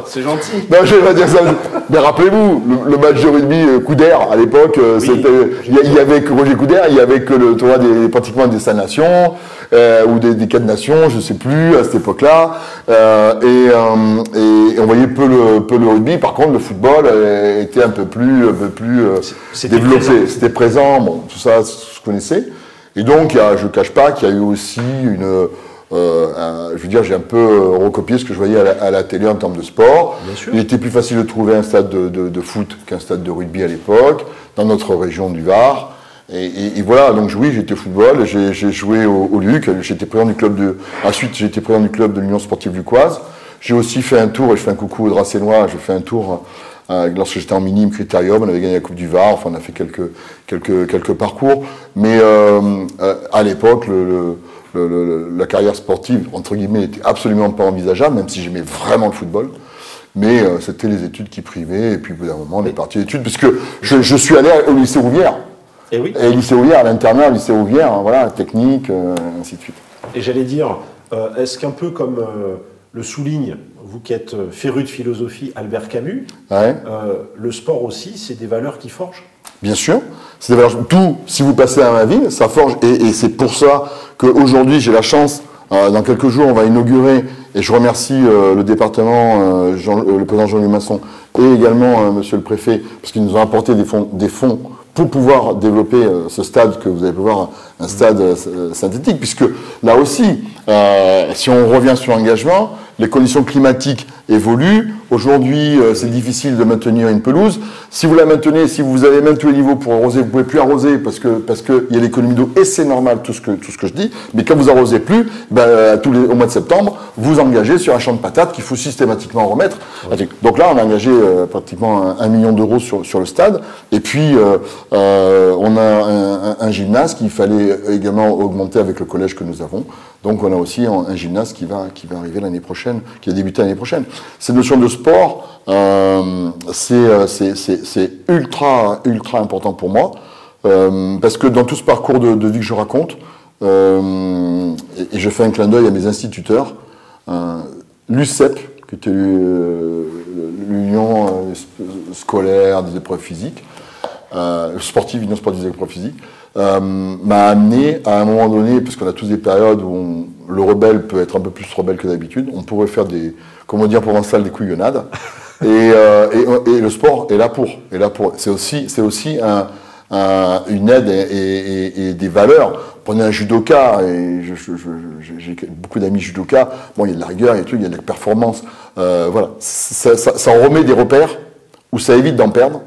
Speaker 1: C'est gentil.
Speaker 2: Non, je vais pas dire ça. Mais rappelez-vous, le match de rugby Couder, à l'époque, il y avait que Roger Couder, il y avait que le tournoi pratiquement des 5 nations, ou des 4 nations, je sais plus, à cette époque-là. Et on voyait peu le rugby. Par contre, le football était un peu plus développé. C'était présent, bon, tout ça, je connaissais. Et donc, je ne cache pas qu'il y a eu aussi je veux dire, j'ai un peu recopié ce que je voyais à la télé en termes de sport. Il était plus facile de trouver un stade de foot qu'un stade de rugby à l'époque, dans notre région du Var. Et voilà, donc oui, j'étais football, j'ai joué au Luc, j'étais président du club ensuite j'ai été président du club de l'Union sportive lucquoise. J'ai aussi fait un tour, et je fais un coucou aux Dracénois, j'ai fait un tour lorsque j'étais en minime Critérium, on avait gagné la Coupe du Var, enfin on a fait quelques parcours. Mais à l'époque, la carrière sportive, entre guillemets, n'était absolument pas envisageable, même si j'aimais vraiment le football. Mais c'était les études qui privaient, et puis au bout d'un moment, on est parti d'études, puisque je suis allé au lycée Rouvière.
Speaker 1: Et oui.
Speaker 2: Et lycée Rouvière, l'internat, lycée Rouvière, voilà, technique, ainsi de suite.
Speaker 1: Et j'allais dire, est-ce qu'un peu comme le souligne, vous qui êtes féru de philosophie, Albert Camus, le sport aussi, c'est des valeurs qui forgent?
Speaker 2: Bien sûr, c'est des valeurs. Tout, si vous passez à ma ville, ça forge. Et c'est pour ça qu'aujourd'hui, j'ai la chance, dans quelques jours, on va inaugurer, et je remercie le département, le président Jean-Louis Masson, et également monsieur le préfet, parce qu'ils nous ont apporté des fonds pour pouvoir développer ce stade que vous allez pouvoir, un stade synthétique, puisque là aussi, si on revient sur l'engagement, les conditions climatiques évoluent. Aujourd'hui, c'est difficile de maintenir une pelouse. Si vous la maintenez, si vous avez même tous les niveaux pour arroser, vous ne pouvez plus arroser parce que il y a l'économie d'eau et c'est normal tout ce que je dis. Mais quand vous arrosez plus, au mois de septembre, vous engagez sur un champ de patates qu'il faut systématiquement remettre. Ouais. Donc là, on a engagé pratiquement 1 million d'euros sur le stade. Et puis, on a un gymnase qu'il fallait également augmenter avec le collège que nous avons. Donc on a aussi un gymnase qui va arriver l'année prochaine, qui a débuté l'année prochaine. Cette notion de sport, c'est ultra important pour moi, parce que dans tout ce parcours de vie que je raconte, et je fais un clin d'œil à mes instituteurs, l'USEP, qui était l'Union scolaire des épreuves physiques, sportive, Union sportive des épreuves physiques, m'a amené à un moment donné, parce qu'on a tous des périodes où le rebelle peut être un peu plus rebelle que d'habitude, on pourrait faire comme on dit en provençal, des couillonnades, et le sport est là pour. C'est aussi une aide et des valeurs. Prenez un judoka, et j'ai beaucoup d'amis judokas, bon, il y a de la rigueur, il y a de la performance, voilà. Ça en remet des repères, où ça évite d'en perdre,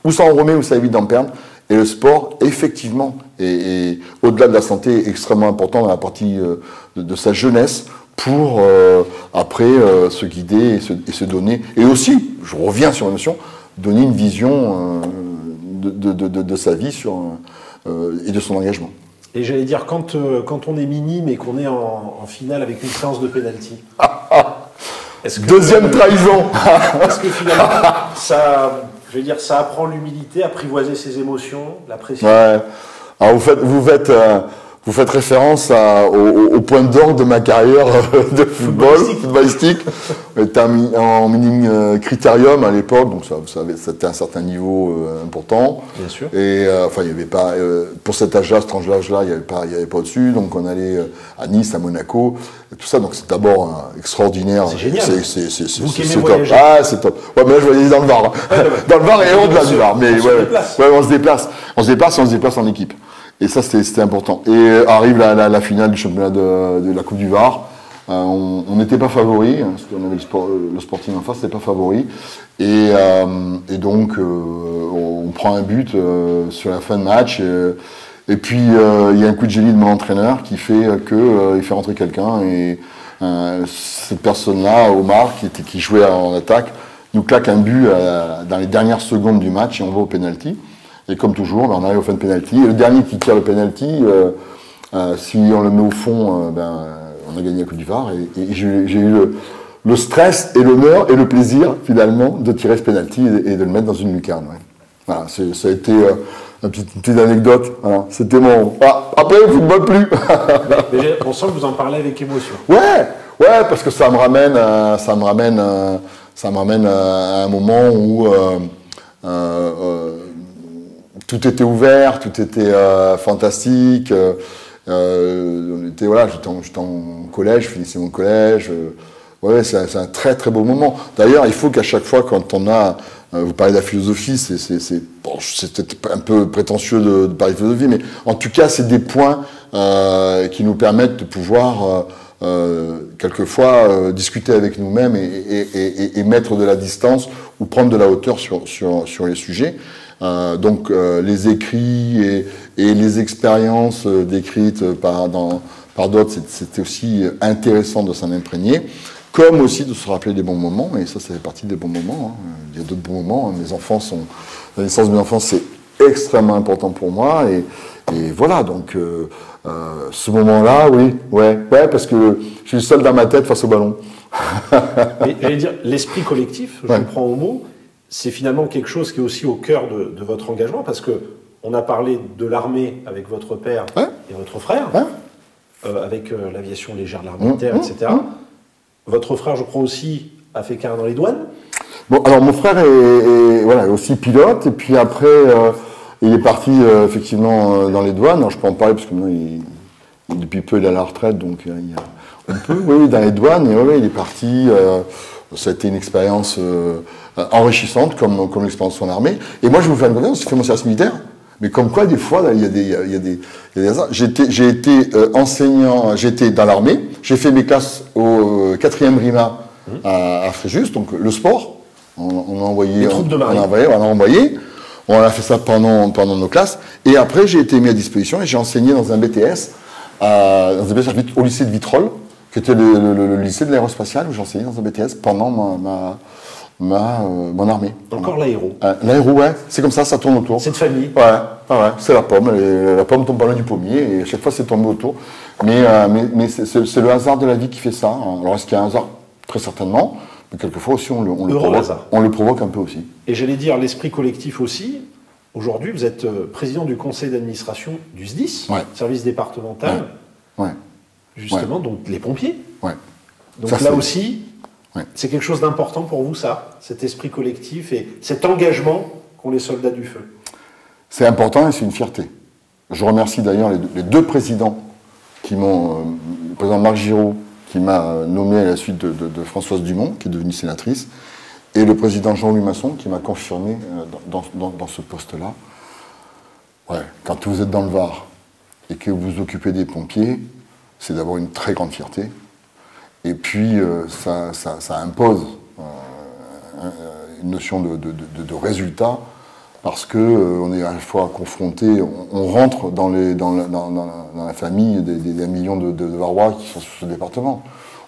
Speaker 2: où ça en remet, où ça évite d'en perdre. Et le sport, effectivement, et au-delà de la santé, est extrêmement important dans la partie de sa jeunesse pour, après, se guider et se donner. Et aussi, je reviens sur la notion, donner une vision de sa vie et de son engagement.
Speaker 1: Et j'allais dire, quand on est minime et qu'on est en finale avec une séance de pénalty.
Speaker 2: Deuxième trahison.
Speaker 1: Est-ce que finalement, je veux dire, ça apprend l'humilité, apprivoiser ses émotions, la pression.
Speaker 2: Ouais. Alors Vous faites référence au point d'orgue de ma carrière de footballistique. J'étais en mini critérium à l'époque, donc ça, vous savez, c'était un certain niveau important.
Speaker 1: Bien sûr.
Speaker 2: Et enfin, il y avait pas pour cet âge-là, ce tranche-là, il y avait pas au-dessus. Donc on allait à Nice, à Monaco, et tout ça. Donc c'est d'abord extraordinaire.
Speaker 1: C'est génial.
Speaker 2: C'est top. Ah, c'est top. Ouais, mais là je voyais dans le Var. Dans le Var et au-delà du Var. Mais on se déplace. On se déplace en équipe. Et ça, c'était important. Et arrive la finale du championnat de la Coupe du Var. On n'était pas favori, hein, parce qu'on avait le Sporting en face, c'était pas favori. Et donc, on prend un but sur la fin de match. Et puis, il y a un coup de génie de mon entraîneur qui fait il fait rentrer quelqu'un. Et cette personne-là, Omar, qui jouait en attaque, nous claque un but dans les dernières secondes du match et on va au pénalty. Et comme toujours, on arrive au fin de pénalty. Et le dernier qui tire le pénalty, si on le met au fond, on a gagné la Coupe du Var. Et j'ai eu le stress et l'honneur et le plaisir, finalement, de tirer ce pénalty et de le mettre dans une lucarne. Ouais. Voilà, ça a été une petite anecdote. Voilà. C'était mon... après, le football plus.
Speaker 1: Mais on sent que vous en parlez avec émotion.
Speaker 2: Ouais, parce que ça me ramène à un moment où... tout était ouvert, tout était fantastique. J'étais en collège, je finissais mon collège. C'est un très très beau moment. D'ailleurs, il faut qu'à chaque fois, quand on a, vous parlez de la philosophie, c'est un peu prétentieux de parler de philosophie, mais en tout cas, c'est des points qui nous permettent de pouvoir quelquefois discuter avec nous-mêmes et mettre de la distance ou prendre de la hauteur sur les sujets. Donc les écrits et les expériences décrites par d'autres, c'était aussi intéressant de s'en imprégner, comme aussi de se rappeler des bons moments, et ça fait partie des bons moments. Hein. Il y a d'autres bons moments. Hein. La naissance de mes enfants, c'est extrêmement important pour moi, et voilà, donc ce moment-là, ouais, parce que je suis seul dans ma tête face au ballon.
Speaker 1: Mais j'allais dire, l'esprit collectif, je vous prends au mot, c'est finalement quelque chose qui est aussi au cœur de votre engagement, parce que on a parlé de l'armée avec votre père et votre frère, avec l'aviation légère de l'armée militaire, etc. Votre frère, je crois aussi, a fait carrière dans les douanes.
Speaker 2: Bon, alors mon frère est aussi pilote, et puis après, il est parti effectivement dans les douanes. Alors, je peux en parler parce que maintenant, depuis peu, il est à la retraite, donc on peut, dans les douanes, et il est parti. Ça a été une expérience enrichissante, comme l'expérience de son armée. Et moi, je vous fais une conférence, j'ai fait mon service militaire. Mais comme quoi, des fois, il y a des hasards. J'ai été enseignant, j'étais dans l'armée, j'ai fait mes classes au 4e RIMA à Fréjus, donc le sport. On a envoyé.
Speaker 1: Les troupes de marine.
Speaker 2: On a fait ça pendant nos classes. Et après, j'ai été mis à disposition et j'ai enseigné dans un BTS, au lycée de Vitrolles, qui était le lycée de l'aérospatiale, où j'enseignais dans un BTS pendant mon armée.
Speaker 1: Encore l'aéro.
Speaker 2: L'aéro, ouais, c'est comme ça tourne autour.
Speaker 1: C'est de famille.
Speaker 2: Ouais, c'est la pomme. La pomme tombe pas loin du pommier, et à chaque fois c'est tombé autour. Mais c'est le hasard de la vie qui fait ça. Alors est-ce qu'il y a un hasard? Très certainement. Mais quelquefois aussi on le provoque un peu aussi.
Speaker 1: Et j'allais dire l'esprit collectif aussi. Aujourd'hui, vous êtes président du conseil d'administration du SDIS, service départemental. Justement, donc les pompiers. Donc ça, là aussi, c'est quelque chose d'important pour vous, ça, cet esprit collectif et cet engagement qu'ont les soldats du feu.
Speaker 2: C'est important et c'est une fierté. Je remercie d'ailleurs les deux présidents qui m'ont, le président Marc Giraud, qui m'a nommé à la suite de Françoise Dumont, qui est devenue sénatrice, et le président Jean-Louis Masson, qui m'a confirmé dans ce poste-là. Quand vous êtes dans le Var et que vous vous occupez des pompiers, c'est d'abord une très grande fierté. Et puis, ça impose une notion de résultat, parce qu'on est à la fois confronté, on rentre dans la famille des millions de Varois qui sont sur ce département.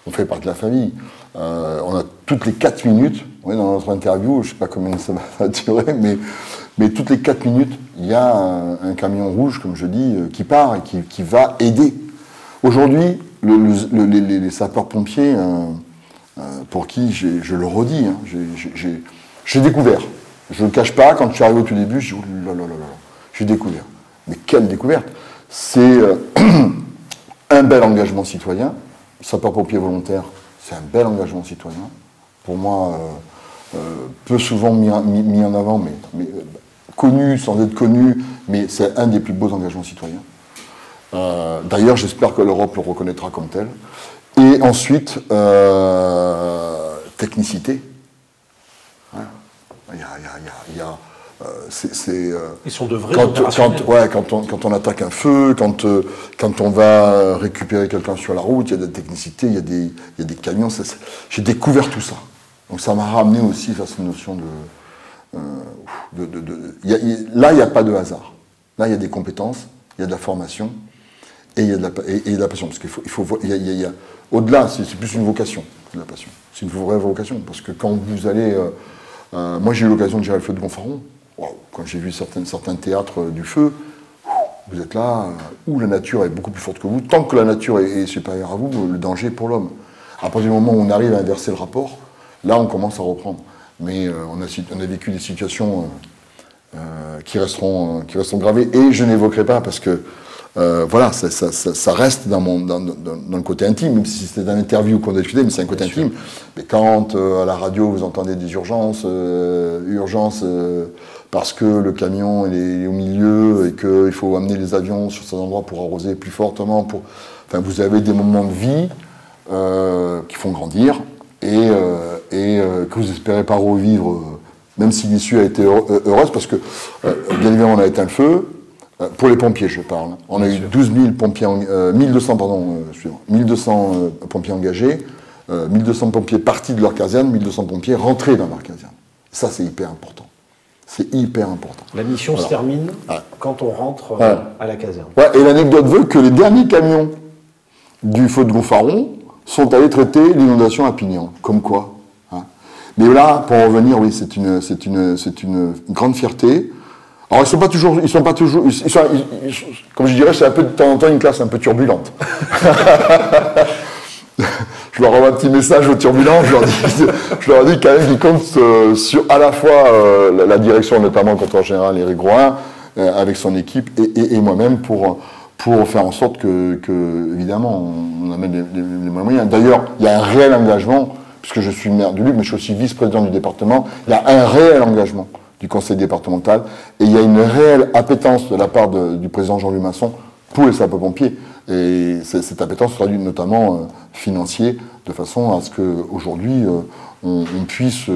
Speaker 2: On fait partie de la famille. On a toutes les 4 minutes, dans notre interview, je ne sais pas combien ça va durer, mais toutes les 4 minutes, il y a un camion rouge, comme je dis, qui part et qui va aider. Aujourd'hui, les sapeurs-pompiers, pour qui, je le redis, j'ai découvert. Je ne le cache pas, quand je suis arrivé au tout début, je dis, oh là là là là, j'ai découvert. Mais quelle découverte! c'est un bel engagement citoyen. Sapeur-pompier volontaire, c'est un bel engagement citoyen. Pour moi, peu souvent mis en avant, mais connu sans être connu, mais c'est un des plus beaux engagements citoyens. D'ailleurs, j'espère que l'Europe le reconnaîtra comme tel. Et ensuite, technicité. Hein,
Speaker 1: ils sont de vrais opérationnels.
Speaker 2: Quand on attaque un feu, quand on va récupérer quelqu'un sur la route, il y a de la technicité, il y a des camions. J'ai découvert tout ça. Donc ça m'a ramené aussi vers cette notion là, il n'y a pas de hasard. Là, il y a des compétences, il y a de la formation et il y a de la passion. Parce qu'il faut au-delà, c'est plus une vocation, de la passion. C'est une vraie vocation. Parce que quand vous allez... moi, j'ai eu l'occasion de gérer le feu de Gonfaron. Wow, quand j'ai vu certains théâtres du feu, vous êtes là, où la nature est beaucoup plus forte que vous. Tant que la nature est supérieure à vous, le danger est pour l'homme. À partir du moment où on arrive à inverser le rapport, là, on commence à reprendre. Mais on a vécu des situations qui resteront gravées. Et je n'évoquerai pas parce que, voilà, ça reste dans le côté intime, même si c'était une interview qu'on a discuté, mais c'est un côté intime. Mais quand à la radio vous entendez des urgences, parce que le camion est au milieu et qu'il faut amener les avions sur ces endroits pour arroser plus fortement, enfin, vous avez des moments de vie qui font grandir et que vous espérez pas revivre, même si l'issue a été heureuse, parce que bien évidemment on a éteint le feu. Pour les pompiers, je parle. On a eu 12 000 pompiers, 1200 pompiers engagés, 1200 pompiers partis de leur caserne, 1200 pompiers rentrés dans leur caserne. Ça, c'est hyper important. C'est hyper important.
Speaker 1: La mission se termine quand on rentre à la caserne.
Speaker 2: Ouais, et l'anecdote veut que les derniers camions du feu de Gonfaron sont allés traiter l'inondation à Pignan. Comme quoi. Hein. Mais là, pour en revenir, oui, c'est une grande fierté. Alors ils sont pas toujours, comme je dirais, c'est un peu de temps en temps une classe un peu turbulente. Je leur envoie un petit message aux turbulents, je leur dis quand même qu'ils comptent sur à la fois la direction, notamment le contrôleur général Éric Groin, avec son équipe et moi-même pour faire en sorte que évidemment, on amène les moyens. D'ailleurs, il y a un réel engagement, puisque je suis maire du Luc, mais je suis aussi vice-président du département, il y a un réel engagement du conseil départemental, et il y a une réelle appétence de la part du président Jean-Louis Masson pour les sapeurs-pompiers. Et cette appétence se traduit notamment financier, de façon à ce qu'aujourd'hui, on puisse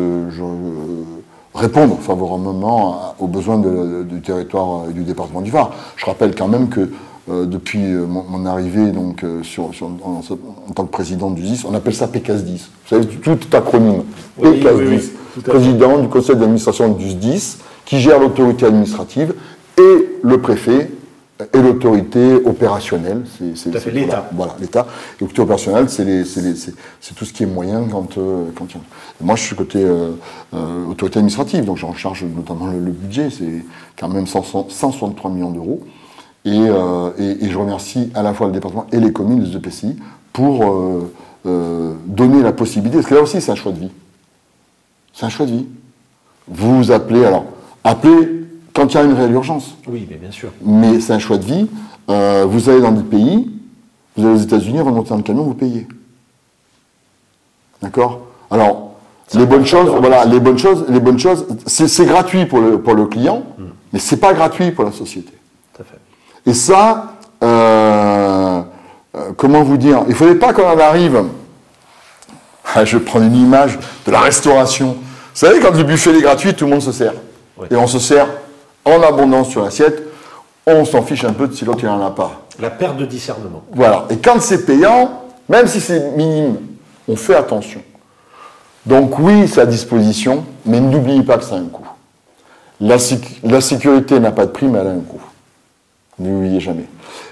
Speaker 2: répondre favorablement aux besoins du territoire et du département du Var. Je rappelle quand même que depuis mon arrivée donc, en tant que président du SDIS, on appelle ça PCAS-10. Vous savez, tout acronyme.
Speaker 1: Oui,
Speaker 2: PCAS-10. Président du conseil d'administration du SDIS, qui gère l'autorité administrative, et le préfet et l'autorité opérationnelle.
Speaker 1: Tout à fait, l'État.
Speaker 2: Voilà, l'État. Et l'autorité opérationnelle, c'est tout ce qui est moyen quand il y a... Moi, je suis côté autorité administrative, donc j'en charge notamment le budget, c'est quand même 163 millions d'euros. Et je remercie à la fois le département et les communes, les EPCI, pour donner la possibilité, parce que là aussi, c'est un choix de vie. C'est un choix de vie. Vous vous appelez, appelez quand il y a une réelle urgence.
Speaker 1: Oui, mais bien sûr.
Speaker 2: Mais c'est un choix de vie. Vous allez dans des pays, vous allez aux États-Unis, vous montez dans le camion, vous payez. D'accord ? Alors, les bonnes choses, c'est gratuit pour le client, mais c'est pas gratuit pour la société.
Speaker 1: Tout à fait.
Speaker 2: Et ça, comment vous dire ? Il ne faudrait pas qu'on en arrive. Je vais prendre une image de la restauration. Vous savez, quand le buffet est gratuit, tout le monde se sert. Oui. Et on se sert en abondance sur l'assiette. On s'en fiche un peu de si l'autre il n'en a pas.
Speaker 1: La perte de discernement.
Speaker 2: Voilà. Et quand c'est payant, même si c'est minime, on fait attention. Donc oui, c'est à disposition, mais n'oubliez pas que ça a un coût. La sécurité n'a pas de prix, mais elle a un coût. N'oubliez jamais.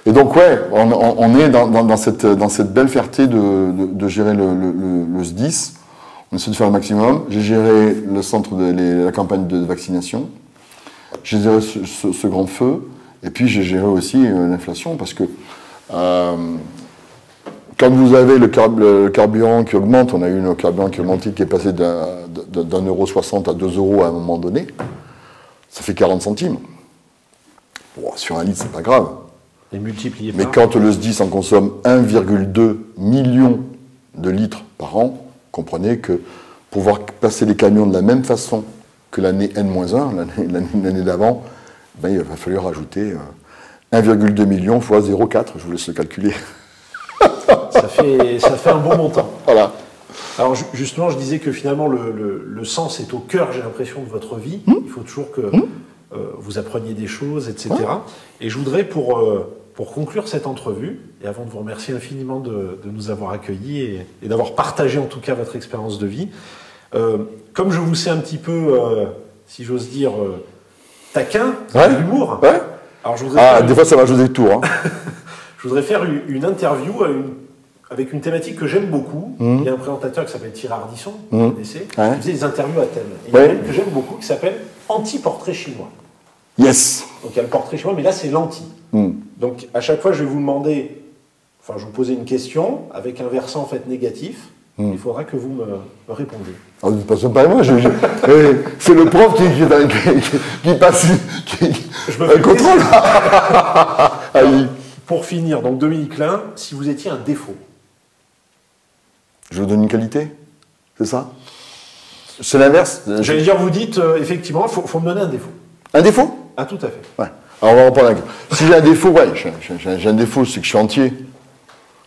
Speaker 2: Et donc, ouais, on est dans cette belle fierté de gérer le SDIS. On essaie de faire le maximum. J'ai géré le centre de la campagne de vaccination. J'ai géré ce grand feu. Et puis, j'ai géré aussi l'inflation, parce que quand vous avez le carburant qui augmente, on a eu un carburant qui est passé d'1,60 € à 2 € à un moment donné, ça fait 40 centimes. Bon, sur un litre, c'est pas grave.
Speaker 1: Et multiplié
Speaker 2: Mais
Speaker 1: par...
Speaker 2: quand le SDIS en consomme 1,2 million de litres par an, comprenez que pour pouvoir passer les camions de la même façon que l'année N-1, l'année d'avant, ben, il va falloir rajouter 1,2 million fois 0,4, je vous laisse le calculer.
Speaker 1: Ça fait un bon montant.
Speaker 2: Voilà.
Speaker 1: Alors justement, je disais que finalement le sens est au cœur, j'ai l'impression, de votre vie. Il faut toujours que vous appreniez des choses, etc. Et je voudrais, pour conclure cette entrevue, et avant de vous remercier infiniment de nous avoir accueillis et d'avoir partagé en tout cas votre expérience de vie, comme je vous sais un petit peu, si j'ose dire, taquin, l'humour.
Speaker 2: Ouais.
Speaker 1: Alors je voudrais
Speaker 2: des fois ça va jouer des tours. Hein.
Speaker 1: Je voudrais faire une interview avec une thématique que j'aime beaucoup. Il y a un présentateur qui s'appelle Thierry Ardisson, vous connaissez, qui faisait des interviews à thème. Et il y a une que j'aime beaucoup qui s'appelle Anti-portrait chinois.
Speaker 2: Yes.
Speaker 1: Donc il y a le portrait chinois, mais là c'est l'anti. Donc à chaque fois je vais vous demander, enfin je vais vous poser une question avec un versant en fait négatif. Il faudra que vous me répondiez.
Speaker 2: Oh, ne passons pas moi, c'est le prof qui passe
Speaker 1: je me fais
Speaker 2: contrôle.
Speaker 1: Pour finir, donc Dominique Lin, si vous étiez un défaut.
Speaker 2: Je vous donne une qualité, c'est ça? C'est l'inverse.
Speaker 1: J'allais dire, vous dites, effectivement, il faut me donner un défaut.
Speaker 2: Un défaut?
Speaker 1: Ah, tout à fait.
Speaker 2: Ouais. Alors on va reprendre un... Si j'ai un défaut, ouais, j'ai un défaut, c'est que je suis entier.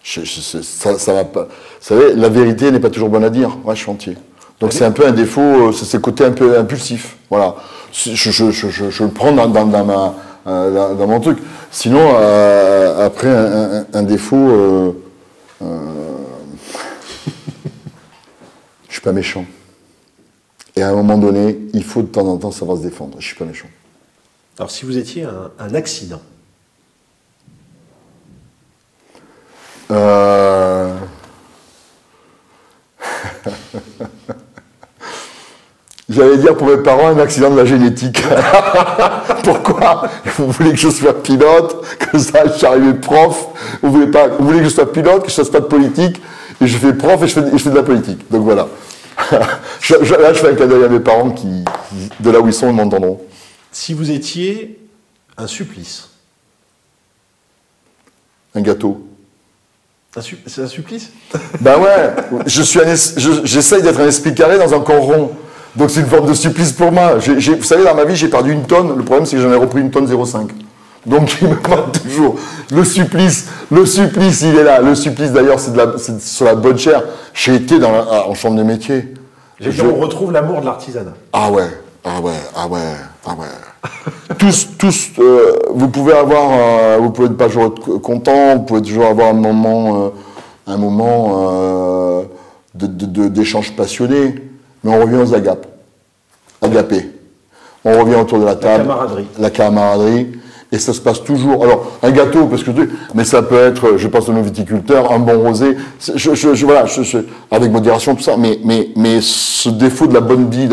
Speaker 2: Ça va pas. Vous savez, la vérité n'est pas toujours bonne à dire. Ouais, je suis entier. Donc c'est un peu un défaut, c'est le côté un peu impulsif. Voilà. Je le prends dans mon truc. Sinon, après, un défaut, je suis pas méchant. Et à un moment donné, il faut de temps en temps savoir se défendre. Je suis pas méchant.
Speaker 1: Alors si vous étiez un accident.
Speaker 2: J'allais dire pour mes parents un accident de la génétique. Pourquoi? Vous voulez que je sois pilote, que ça, je suis arrivé prof. Vous voulez que je sois pilote, que je fasse pas de politique. Et je fais prof et je fais de la politique. Donc voilà. Là, je fais un cadeau à mes parents qui, de là où ils sont, ils m'entendront.
Speaker 1: Si vous étiez un supplice.
Speaker 2: Un gâteau.
Speaker 1: C'est un supplice?
Speaker 2: Ben ouais, j'essaye d'être un esprit carré dans un corps rond. Donc c'est une forme de supplice pour moi. Vous savez, dans ma vie, j'ai perdu 1 tonne. Le problème, c'est que j'en ai repris 1 tonne 0,5. Donc il me manque toujours. Le supplice, il est là. Le supplice, d'ailleurs, c'est sur la bonne chair. J'ai été en chambre de métier.
Speaker 1: On retrouve l'amour de l'artisanat.
Speaker 2: Ah ouais. Tous, vous pouvez vous pouvez pas toujours être content, vous pouvez toujours avoir un moment d'échange passionné, mais on revient aux agapés. On revient autour de la table. La camaraderie. Et ça se passe toujours. Alors, un gâteau, mais ça peut être, je pense à nos viticulteurs, un bon rosé. Voilà, avec modération, tout ça. Mais ce défaut de la bonne vie,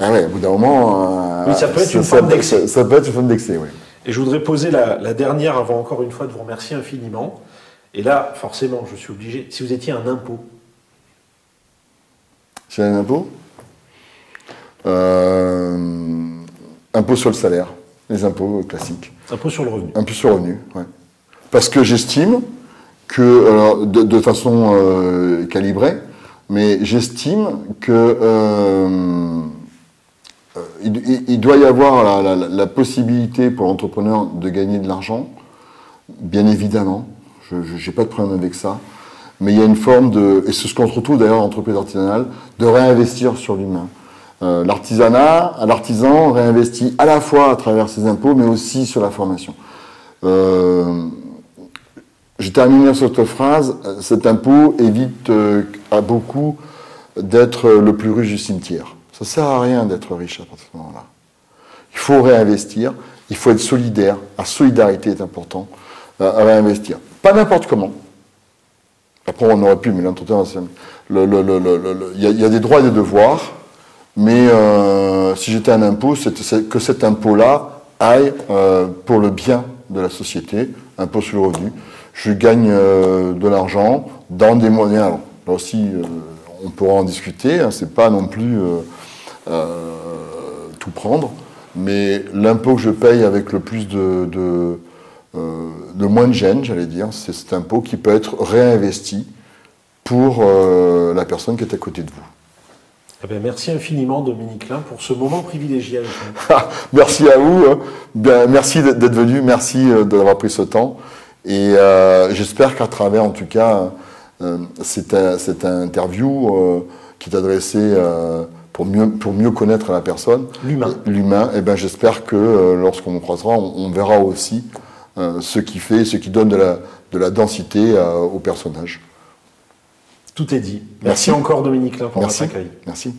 Speaker 2: ah ouais, au bout d'un moment...
Speaker 1: oui, ça peut être une forme d'excès.
Speaker 2: Ça peut être une forme d'excès, oui.
Speaker 1: Et je voudrais poser la dernière avant encore une fois de vous remercier infiniment. Et là, forcément, je suis obligé. Si vous étiez un impôt.
Speaker 2: J'ai un impôt impôt sur le salaire. Les impôts classiques.
Speaker 1: Impôt sur le revenu.
Speaker 2: Impôt sur le revenu, oui. Parce que j'estime que, alors, de façon calibrée, mais j'estime que il doit y avoir la possibilité pour l'entrepreneur de gagner de l'argent, bien évidemment, je n'ai pas de problème avec ça, mais il y a une forme de, et c'est ce qu'on retrouve d'ailleurs dans l'entreprise artisanale, de réinvestir sur l'humain. L'artisan réinvestit à la fois à travers ses impôts, mais aussi sur la formation. Je termine sur cette phrase, cet impôt évite à beaucoup d'être le plus riche du cimetière. Ça ne sert à rien d'être riche à partir de ce moment-là. Il faut réinvestir, il faut être solidaire. La solidarité est importante à réinvestir. Pas n'importe comment. Après, on aurait pu, mais l'entretien, il y a des droits et des devoirs, mais si j'étais un impôt, c'est que cet impôt-là aille pour le bien de la société, impôt sur le revenu. Je gagne de l'argent dans des moyens. Alors, là aussi, on pourra en discuter, hein, c'est pas non plus tout prendre, mais l'impôt que je paye avec le plus de le moins de gêne, j'allais dire. C'est cet impôt qui peut être réinvesti pour la personne qui est à côté de vous.
Speaker 1: Eh bien, merci infiniment, Dominique Klein, pour ce moment privilégié avec nous.
Speaker 2: Merci à vous. Bien, merci d'être venu. Merci d'avoir pris ce temps. Et j'espère qu'à travers, en tout cas, cette interview qui est adressée pour mieux connaître la personne, l'humain, eh ben, j'espère que lorsqu'on nous croisera, on verra aussi ce qui fait, ce qui donne de la densité au personnage.
Speaker 1: Tout est dit. Merci encore, Dominique Klein, pour votre accueil.
Speaker 2: Merci.